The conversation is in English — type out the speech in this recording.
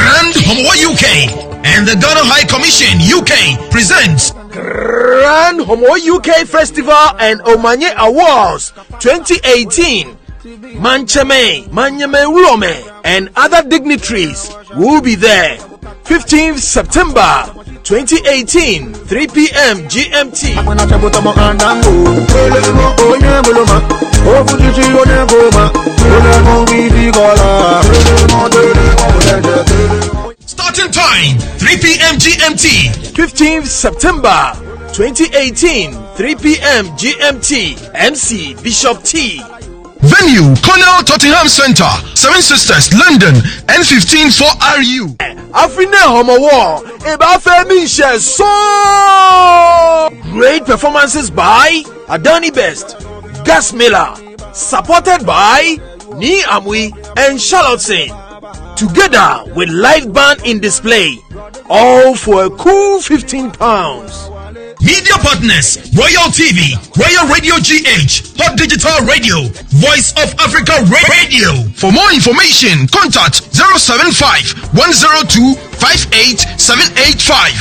Gadangme Homowo Uk and the Ghana High Commission UK presents Grand Homowo UK Festival and Omanye Awards 2018. Manchame, Manyame Urome, and other dignitaries will be there. 15th September 2018, 3 p.m. GMT. Starting time 3 p.m. GMT. 15th September 2018, 3 p.m. GMT. MC Bishop T. Venue Cornell Tottenham Center, Seven Sisters, London, N15 4RU. Afrine Homowo Ebafemi so great performances by Adani Best, Gas Miller, supported by Ni Amwi and Charlotte, together with live band in display, all for a cool £15. Media partners: Royal TV, Royal Radio GH, Hot Digital Radio, Voice of Africa Radio. For more information, contact 075 102 58785.